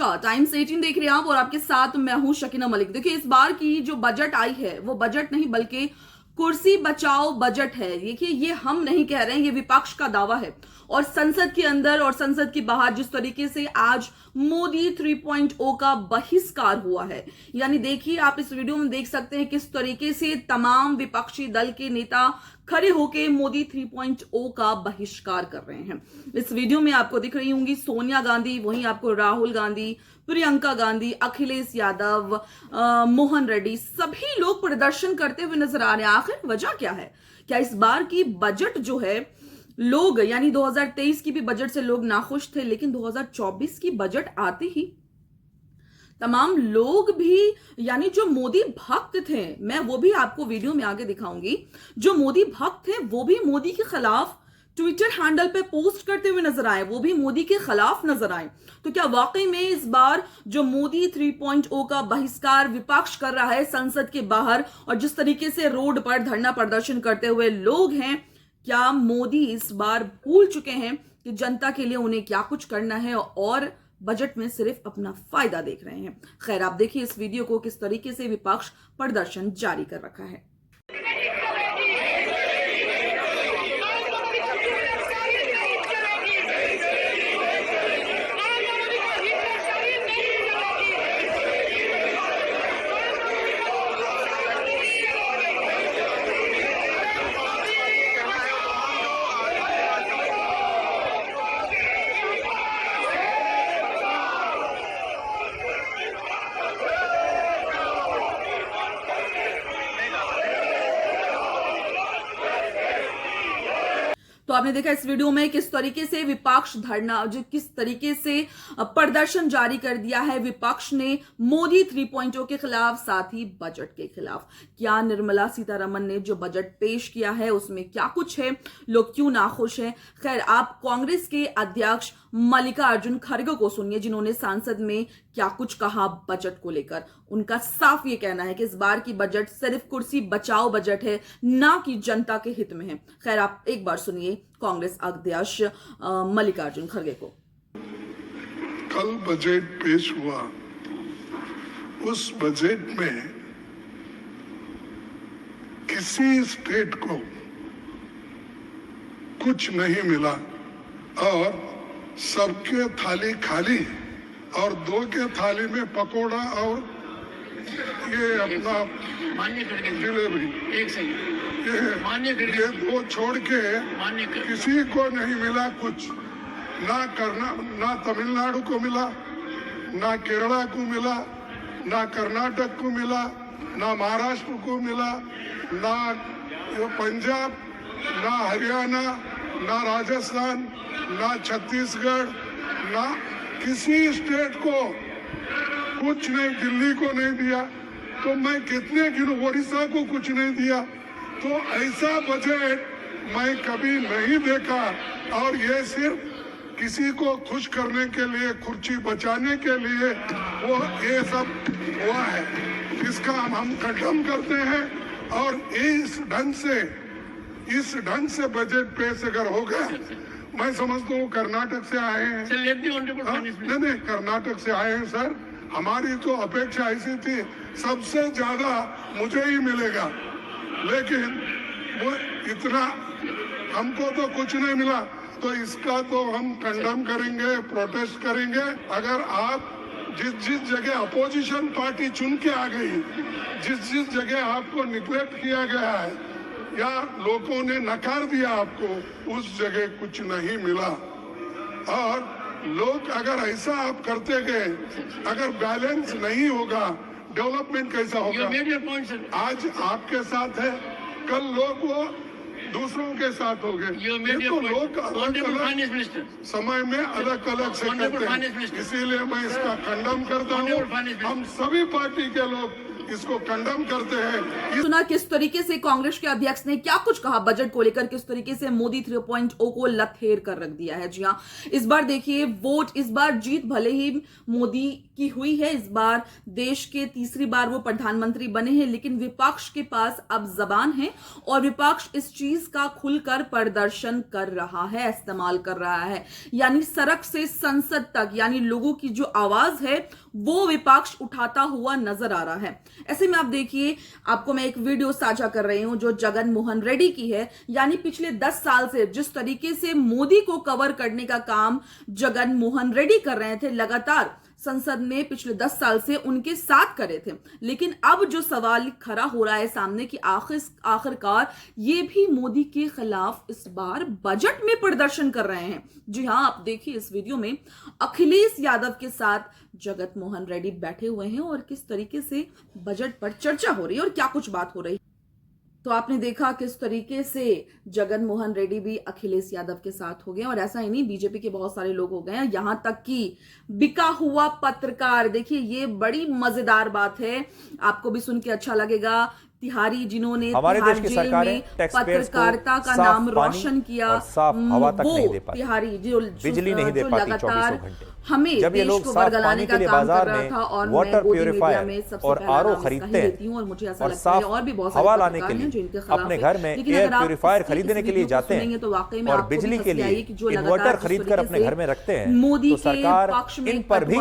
नमस्कार, टाइम्स 18 देख रहे हैं आप और आपके साथ मैं हूं शकीना मलिक। देखिए, इस बार की जो बजट आई है वो बजट नहीं बल्कि कुर्सी बचाओ बजट है। देखिए, ये हम नहीं कह रहे हैं, ये विपक्ष का दावा है। और संसद के अंदर और संसद के बाहर जिस तरीके से आज मोदी 3.0 का बहिष्कार हुआ है, यानी देखिए, आप इस वीडियो में देख सकते हैं किस तरीके से तमाम विपक्षी दल के नेता खड़े होकर मोदी 3.0 का बहिष्कार कर रहे हैं। इस वीडियो में आपको दिख रही होंगी सोनिया गांधी, वहीं आपको राहुल गांधी, प्रियंका गांधी, अखिलेश यादव, मोहन रेड्डी, सभी लोग प्रदर्शन करते हुए नजर आ रहे हैं। आखिर वजह क्या है? क्या इस बार की बजट जो है, लोग यानी 2023 की भी बजट से लोग नाखुश थे, लेकिन 2024 की बजट आते ही तमाम लोग भी, यानी जो मोदी भक्त थे, मैं वो भी आपको वीडियो में आगे दिखाऊंगी, जो मोदी भक्त थे वो भी मोदी के खिलाफ ट्विटर हैंडल पे पोस्ट करते हुए नजर आए, वो भी मोदी के खिलाफ नजर आए। तो क्या वाकई में इस बार जो मोदी 3.0 का बहिष्कार विपक्ष कर रहा है संसद के बाहर, और जिस तरीके से रोड पर धरना प्रदर्शन करते हुए लोग हैं, क्या मोदी इस बार भूल चुके हैं कि जनता के लिए उन्हें क्या कुछ करना है और बजट में सिर्फ अपना फायदा देख रहे हैं? खैर, आप देखिए इस वीडियो को किस तरीके से विपक्ष प्रदर्शन जारी कर रखा है। तो आपने देखा इस वीडियो में किस तरीके से विपक्ष धरना, जो किस तरीके से प्रदर्शन जारी कर दिया है विपक्ष ने मोदी 3.0 के खिलाफ, साथ ही बजट के खिलाफ। क्या निर्मला सीतारमण ने जो बजट पेश किया है उसमें क्या कुछ है, लोग क्यों नाखुश हैं? खैर, आप कांग्रेस के अध्यक्ष मल्लिकार्जुन खड़गे को सुनिए, जिन्होंने संसद में क्या कुछ कहा बजट को लेकर। उनका साफ ये कहना है कि इस बार की बजट सिर्फ कुर्सी बचाओ बजट है, ना कि जनता के हित में है। खैर, आप एक बार सुनिए कांग्रेस अध्यक्ष मल्लिकार्जुन खड़गे को। कल बजट पेश हुआ, उस बजट में किसी स्टेट को कुछ नहीं मिला और सबके थाली खाली, और दो के थाली में पकोड़ा और ये अपना जलेबी, ये दो छोड़ के किसी को नहीं मिला कुछ। ना तमिलनाडु को मिला, ना केरला को मिला, ना कर्नाटक को मिला, ना महाराष्ट्र को मिला, ना पंजाब, ना हरियाणा, ना राजस्थान, ना छत्तीसगढ़, ना किसी स्टेट को कुछ नहीं, दिल्ली को नहीं दिया, तो मैं कितने गिनूं, ओडिशा को कुछ नहीं दिया। तो ऐसा बजट मैं कभी नहीं देखा, और ये सिर्फ किसी को खुश करने के लिए, कुर्सी बचाने के लिए वो ये सब हुआ है, इसका हम खत्म करते हैं। और इस ढंग से बजट पेश अगर हो गया, मैं समझता हूँ कर्नाटक से आए हैं, नहीं कर्नाटक से आए हैं सर, हमारी तो अपेक्षा ऐसी थी सबसे ज्यादा मुझे ही मिलेगा, लेकिन वो इतना हमको तो कुछ नहीं मिला। तो इसका तो हम कंडेम करेंगे, प्रोटेस्ट करेंगे। अगर आप जिस जगह अपोजिशन पार्टी चुन के आ गई, जिस जगह आपको निग्लेक्ट किया गया है या लोगों ने नकार दिया आपको, उस जगह कुछ नहीं मिला। और लोग अगर ऐसा आप करते गए, अगर बैलेंस नहीं होगा, डेवलपमेंट कैसा होगा? आज आपके साथ है, कल लोग वो दूसरों के साथ हो गए। तो लोग अलग समय में अलग अलग से करते हैं, इसीलिए मैं इसका खंडन करता हूँ। हम सभी पार्टी के लोग इसको कंडम करते हैं। सुना किस तरीके से कांग्रेस के अध्यक्ष ने क्या कुछ कहा बजट को लेकर, किस तरीके से मोदी 3.0 को लथेर कर रख दिया है। जी हां, इस बार देखिए वोट, इस बार जीत भले ही मोदी की हुई है, इस बार देश के तीसरी बार वो प्रधानमंत्री बने हैं, लेकिन विपक्ष के पास अब जबान है और विपक्ष इस चीज का खुलकर प्रदर्शन कर रहा है, इस्तेमाल कर रहा है। यानी सड़क से संसद तक, यानी लोगों की जो आवाज है वो विपक्ष उठाता हुआ नजर आ रहा है। ऐसे में आप देखिए, आपको मैं एक वीडियो साझा कर रही हूं जो जगन मोहन रेड्डी की है। यानी पिछले 10 साल से जिस तरीके से मोदी को कवर करने का काम जगन मोहन रेड्डी कर रहे थे, लगातार संसद में पिछले 10 साल से उनके साथ करे थे, लेकिन अब जो सवाल खड़ा हो रहा है सामने कि आखिरकार ये भी मोदी के खिलाफ इस बार बजट में प्रदर्शन कर रहे हैं। जी हां, आप देखिए इस वीडियो में अखिलेश यादव के साथ जगन मोहन रेड्डी बैठे हुए हैं और किस तरीके से बजट पर चर्चा हो रही है और क्या कुछ बात हो रही है। तो आपने देखा किस तरीके से जगन मोहन रेड्डी भी अखिलेश यादव के साथ हो गए, और ऐसा ही नहीं, बीजेपी के बहुत सारे लोग हो गए हैं, यहां तक कि बिका हुआ पत्रकार। देखिए ये बड़ी मजेदार बात है, आपको भी सुन के अच्छा लगेगा। तिहारी, जिन्होंने तिहाड़ जेल में पत्रकारिता का नाम रोशन किया, वो तिहारी जो बिजली नहीं दे पाती 24 घंटे। हमें जब ये लोग साफ पानी के लिए बाजार में वाटर प्यूरिफायर और आरओ खरीदते हैं और साफ हवा लाने के लिए अपने घर में एयर प्यूरिफायर खरीदने के लिए जाते हैं और बिजली के लिए इन्वर्टर खरीद कर अपने घर में रखते हैं, तो सरकार इन पर भी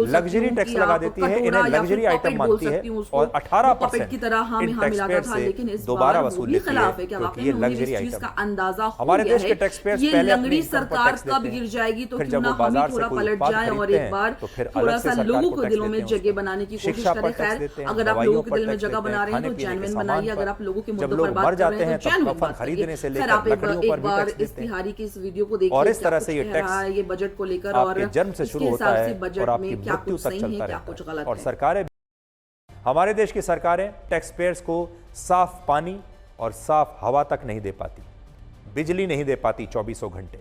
लग्जरी टैक्स लगा देती है, इन्हें लग्जरी आइटम मानती है और 18% इन टैक्स पेयर से दोबारा वसूल लेती है, क्योंकि ये लग्जरी आइटम है। हमारे देश के टैक्स पेयर्स पहले अपनी इनकम पर टैक्स देते हैं, फिर जब वो बाजार से पलट जाए और एक बार तो थोड़ा सा लोगों को दिलों में जगह बनाने की कोशिश करें। खैर, अगर आप लोगों के दिल में जगह बना रहे हैं तो जेन्युइन बनाइए, अगर आप लोगों के मुद्दों पर बात कर रहे हैं तो जेन्युइन बात करिए। खैर, आप एक बार इस तिहारी की इस वीडियो को देखिए और इस तरह से ये टैक्स ये बजट को लेकर और जन्म से शुरू होता है और आपकी मृत्यु तक चलता रहता है। और सरकारें, हमारे देश की सरकारें टैक्स पेयर्स को साफ पानी और साफ हवा तक नहीं दे पाती, बिजली नहीं दे पाती 24 घंटे।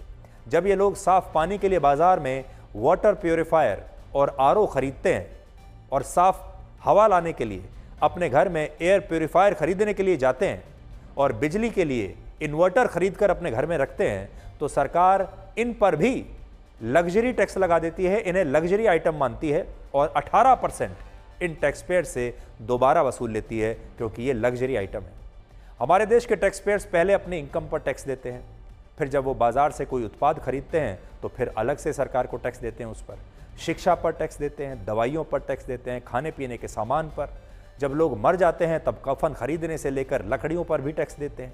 जब ये लोग साफ पानी के लिए बाजार में वाटर प्यूरिफायर और आरओ खरीदते हैं और साफ हवा लाने के लिए अपने घर में एयर प्यूरिफायर खरीदने के लिए जाते हैं और बिजली के लिए इन्वर्टर खरीदकर अपने घर में रखते हैं, तो सरकार इन पर भी लग्जरी टैक्स लगा देती है, इन्हें लग्जरी आइटम मानती है और 18% इन टैक्स पेयर से दोबारा वसूल लेती है, क्योंकि ये लग्जरी आइटम है। हमारे देश के टैक्स पेयर्स पहले अपनी इनकम पर टैक्स देते हैं, फिर जब वो बाजार से कोई उत्पाद खरीदते हैं तो फिर अलग से सरकार को टैक्स देते हैं, उस पर शिक्षा पर टैक्स देते हैं, दवाइयों पर टैक्स देते हैं, खाने पीने के सामान पर। जब लोग मर जाते हैं तब कफन खरीदने से लेकर लकड़ियों पर भी टैक्स देते हैं।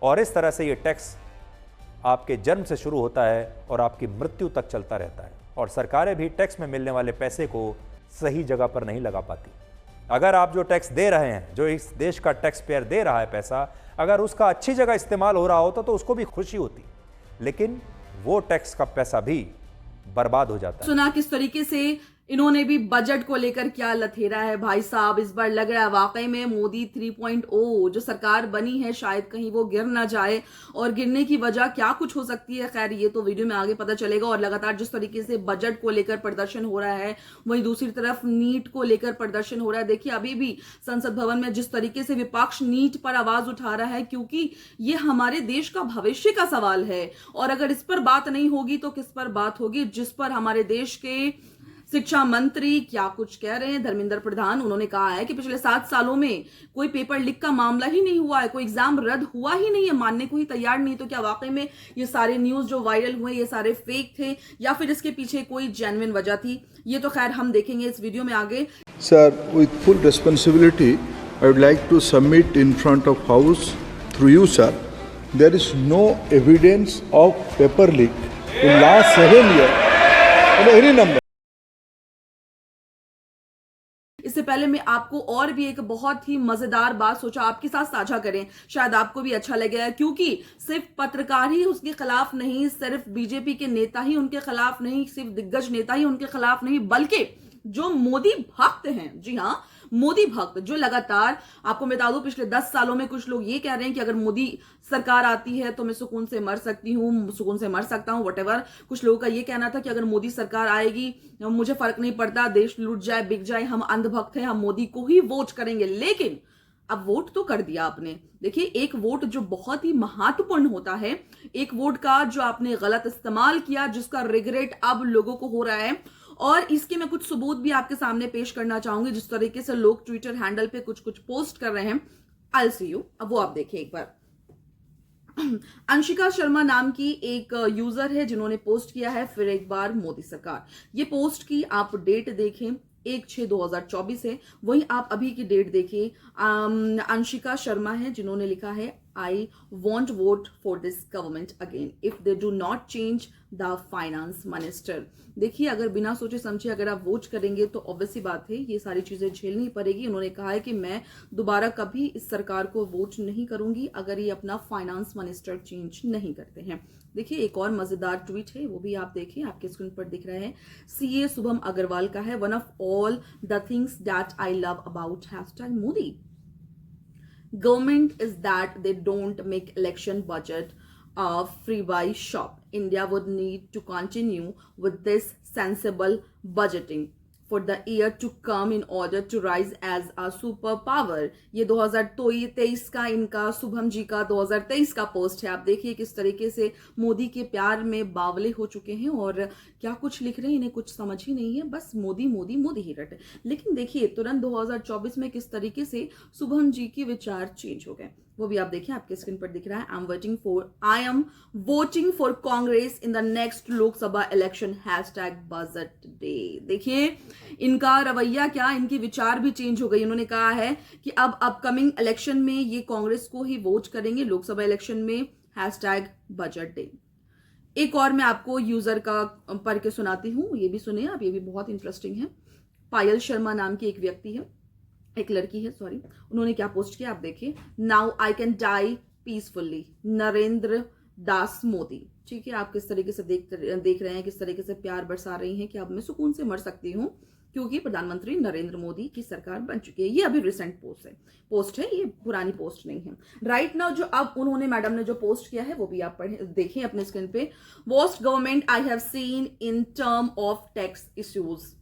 और इस तरह से ये टैक्स आपके जन्म से शुरू होता है और आपकी मृत्यु तक चलता रहता है। और सरकारें भी टैक्स में मिलने वाले पैसे को सही जगह पर नहीं लगा पाती। अगर आप जो टैक्स दे रहे हैं, जो इस देश का टैक्स पेयर दे रहा है पैसा, अगर उसका अच्छी जगह इस्तेमाल हो रहा होता तो उसको भी खुशी होती, लेकिन वो टैक्स का पैसा भी बर्बाद हो जाता है। सुना किस तरीके से इन्होंने भी बजट को लेकर क्या लथेरा है भाई साहब। इस बार लग रहा है वाकई में मोदी 3.0 जो सरकार बनी है शायद कहीं वो गिर ना जाए, और गिरने की वजह क्या कुछ हो सकती है, खैर ये तो वीडियो में आगे पता चलेगा। और लगातार जिस तरीके से बजट को लेकर प्रदर्शन हो रहा है, वहीं दूसरी तरफ नीट को लेकर प्रदर्शन हो रहा है। देखिए अभी भी संसद भवन में जिस तरीके से विपक्ष नीट पर आवाज उठा रहा है, क्योंकि ये हमारे देश का भविष्य का सवाल है, और अगर इस पर बात नहीं होगी तो किस पर बात होगी, जिस पर हमारे देश के शिक्षा मंत्री क्या कुछ कह रहे हैं, धर्मेंद्र प्रधान। उन्होंने कहा है कि पिछले 7 सालों में कोई पेपर लीक का मामला ही नहीं हुआ है, कोई एग्जाम रद्द हुआ ही नहीं है, मानने को ही तैयार नहीं। तो क्या वाकई में ये सारे न्यूज जो वायरल हुए ये सारे फेक थे, या फिर इसके पीछे कोई जेन्युइन वजह थी, ये तो खैर हम देखेंगे इस वीडियो में आगे। Sir, with full responsibility I would like to submit in front of house through you sir, there is no evidence of paper leak in last 7 years in any number। इससे पहले मैं आपको और भी एक बहुत ही मजेदार बात सोचा आपके साथ साझा करें, शायद आपको भी अच्छा लगेगा, क्योंकि सिर्फ पत्रकार ही उसके खिलाफ नहीं, सिर्फ बीजेपी के नेता ही उनके खिलाफ नहीं, सिर्फ दिग्गज नेता ही उनके खिलाफ नहीं, बल्कि जो मोदी भक्त हैं, जी हाँ मोदी भक्त, जो लगातार, आपको बता दूं पिछले 10 सालों में कुछ लोग ये कह रहे हैं कि अगर मोदी सरकार आती है तो मैं सुकून से मर सकती हूँ, सुकून से मर सकता हूँ, व्हाटएवर। कुछ लोगों का ये कहना था कि अगर मोदी सरकार आएगी मुझे फर्क नहीं पड़ता, देश लूट जाए बिक जाए, हम अंधभक्त हैं, हम मोदी को ही वोट करेंगे। लेकिन अब वोट तो कर दिया आपने। देखिए, एक वोट जो बहुत ही महत्वपूर्ण होता है, एक वोट का जो आपने गलत इस्तेमाल किया, जिसका रिग्रेट अब लोगों को हो रहा है, और इसके मैं कुछ सबूत भी आपके सामने पेश करना चाहूंगी। जिस तरीके से लोग ट्विटर हैंडल पे कुछ कुछ पोस्ट कर रहे हैं, आई सी यू, अब वो आप देखिए एक बार। अंशिका शर्मा नाम की एक यूजर है जिन्होंने पोस्ट किया है फिर एक बार मोदी सरकार। ये पोस्ट की आप डेट देखें 1/6/2024 है, वहीं आप अभी की डेट देखिए। अंशिका शर्मा है जिन्होंने लिखा है I want vote for this government again if they do not change the finance minister. देखिए, अगर बिना सोचे समझे अगर आप वोट करेंगे तो ऑब्वियसली बात है ये सारी चीजें झेलनी पड़ेगी। उन्होंने कहा है कि मैं दोबारा कभी इस सरकार को वोट नहीं करूंगी अगर ये अपना फाइनेंस मिनिस्टर चेंज नहीं करते हैं। देखिए, एक और मजेदार ट्वीट है, वो भी आप देखिए, आपके स्क्रीन पर दिख रहा है। सीए शुभम अग्रवाल का है, one of all the things that I love about #Modi government is that they don't make election budget a free buy shop. India would need to continue with this sensible budgeting for the year to come in order to rise as a superpower. ये 2023 का इनका शुभम जी का 2023 का post है। आप देखिए किस तरीके से मोदी के प्यार में बावले हो चुके हैं और क्या कुछ लिख रहे हैं, इन्हें कुछ समझ ही नहीं है, बस मोदी मोदी मोदी ही रटे। लेकिन देखिए तुरंत 2024 में किस तरीके से शुभम जी के विचार चेंज हो गए, वो भी आप देखिए, आपके स्क्रीन पर दिख रहा है। I am voting for Congress in the next Lok Sabha election #budget day. देखिए, इनका रवैया क्या, इनके विचार भी चेंज हो गए। उन्होंने कहा है कि अब अपकमिंग इलेक्शन में ये कांग्रेस को ही वोट करेंगे, लोकसभा इलेक्शन में #बजट डे। एक और मैं आपको यूजर का पढ़ के सुनाती हूँ, ये भी सुनिए आप, ये भी बहुत इंटरेस्टिंग है। पायल शर्मा नाम की एक व्यक्ति है, एक लड़की है, सॉरी, उन्होंने क्या पोस्ट किया आप देखिए। Now I can die peacefully, Narendra Das Modi. ठीक है, आप किस तरीके से देख रहे हैं, किस तरीके से प्यार बरसा रही हैं कि अब मैं सुकून से मर सकती हूँ क्योंकि प्रधानमंत्री नरेंद्र मोदी की सरकार बन चुकी है। ये अभी रिसेंट पोस्ट है, ये पुरानी पोस्ट नहीं है। राइट नाउ जो अब उन्होंने, मैडम ने जो पोस्ट किया है वो भी आप देखें अपने स्क्रीन पे। Worst government I have seen in term of tax issues,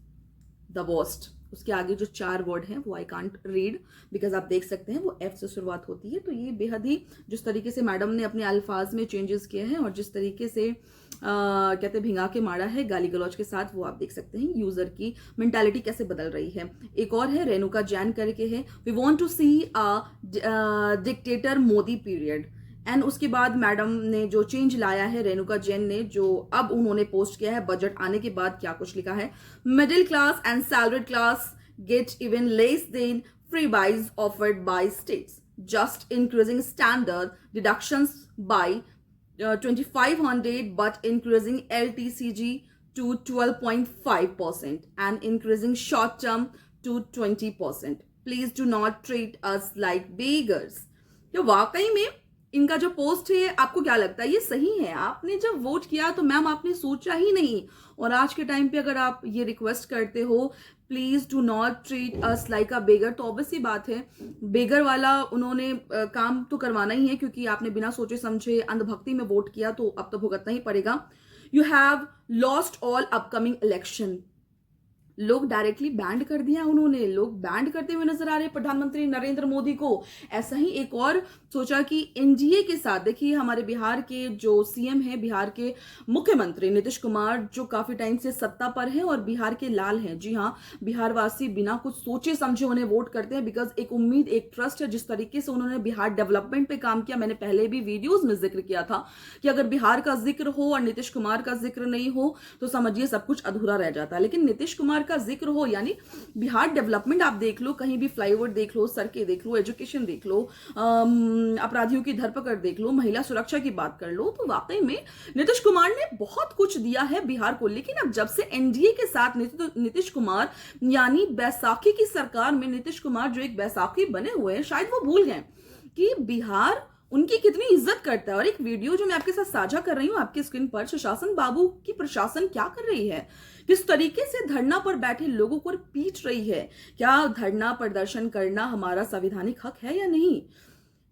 the worst. उसके आगे जो 4 वर्ड हैं वो आई कांट रीड बिकॉज आप देख सकते हैं वो एफ से शुरुआत होती है। तो ये बेहद ही जिस तरीके से मैडम ने अपने अल्फाज में चेंजेस किए हैं और जिस तरीके से कहते हैं भिंगा के मारा है गाली गलौज के साथ, वो आप देख सकते हैं यूजर की मेंटालिटी कैसे बदल रही है। एक और है रेणुका जैन करके है, we want to see a dictator Modi period. And उसके बाद मैडम ने जो चेंज लाया है, रेणुका जैन ने, जो अब उन्होंने पोस्ट किया है बजट आने के बाद, क्या कुछ लिखा है। Middle class and salaried class get even less than freebies offered by states, just increasing standard deductions by 2500 but increasing LTCG to 12.5% and increasing short term to 20%. Please do not treat us like beggars. तो वाकई में इनका जो post है, आपको क्या लगता है ये सही है? आपने जब वोट किया तो मैम आपने सोचा ही नहीं, और आज के टाइम पे अगर आप ये रिक्वेस्ट करते हो please do not treat us like a beggar, तो ऑब्वियसली बात है बेगर वाला उन्होंने काम तो करवाना ही है, क्योंकि आपने बिना सोचे समझे अंधभक्ति में वोट किया तो अब तो भुगतना ही पड़ेगा। You have lost all upcoming election. लोग डायरेक्टली बैंड कर दिया उन्होंने, लोग बैंड करते हुए नजर आ रहे हैं प्रधानमंत्री नरेंद्र मोदी को। ऐसा ही एक और सोचा कि एनडीए के साथ, देखिए हमारे बिहार के जो सीएम हैं, बिहार के मुख्यमंत्री नीतीश कुमार, जो काफी टाइम से सत्ता पर हैं और बिहार के लाल हैं। जी हाँ, बिहार वासी बिना कुछ सोचे समझे उन्हें वोट करते हैं, बिकॉज एक उम्मीद, एक ट्रस्ट है। जिस तरीके से उन्होंने बिहार डेवलपमेंट पे काम किया, मैंने पहले भी वीडियोज में जिक्र किया था कि अगर बिहार का जिक्र हो और नीतीश कुमार का जिक्र नहीं हो तो समझिए सब कुछ अधूरा रह जाता है। लेकिन नीतीश कुमार का जिक्र हो, यानी बिहार डेवलपमेंट आप देख लो, कहीं भी फ्लाईओवर देख लो, सड़कें देख लो, एजुकेशन देख लो, अपराधियों की धरपकड़ देख लो, महिला सुरक्षा की बात कर लो, तो वाकई में नीतीश कुमार ने बहुत कुछ दिया है बिहार को। लेकिन अब जब से एनडीए के साथ नीतीश कुमार, यानी बैसाखी की सरकार में नीतीश कुमार जो एक बैसाखी बने हुए हैं, शायद वो भूल गए कि बिहार उनकी कितनी इज्जत करता है। और एक वीडियो जो मैं आपके साथ साझा कर रही हूँ आपकी स्क्रीन पर, सुशासन बाबू की प्रशासन क्या कर रही है, किस तरीके से धरना पर बैठे लोगों को पीट रही है। क्या धरना प्रदर्शन करना हमारा संवैधानिक हक है या नहीं?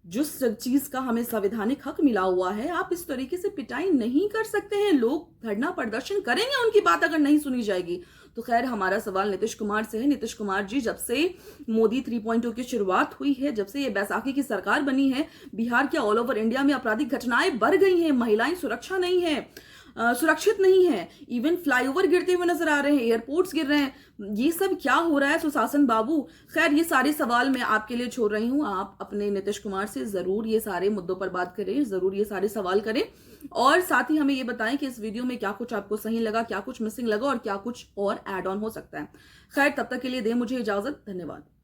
जिस चीज का हमें संवैधानिक हक मिला हुआ है, आप इस तरीके से पिटाई नहीं कर सकते हैं। लोग धरना प्रदर्शन करेंगे उनकी बात अगर नहीं सुनी जाएगी तो। खैर, हमारा सवाल नीतीश कुमार से है। नीतीश कुमार जी, जब से मोदी 3.0 की शुरुआत हुई है, जब से ये बैसाखी की सरकार बनी है, बिहार के ऑल ओवर इंडिया में आपराधिक घटनाएं बढ़ गई हैं। महिलाएं सुरक्षित नहीं है। इवन फ्लाईओवर गिरते हुए नजर आ रहे हैं, एयरपोर्ट्स गिर रहे हैं। ये सब क्या हो रहा है सुशासन बाबू? खैर, ये सारे सवाल मैं आपके लिए छोड़ रही हूँ। आप अपने नीतीश कुमार से जरूर ये सारे मुद्दों पर बात करें, जरूर ये सारे सवाल करें, और साथ ही हमें ये बताएं कि इस वीडियो में क्या कुछ आपको सही लगा, क्या कुछ मिसिंग लगा और क्या कुछ और ऐड ऑन हो सकता है। खैर, तब तक के लिए दें मुझे इजाजत। धन्यवाद।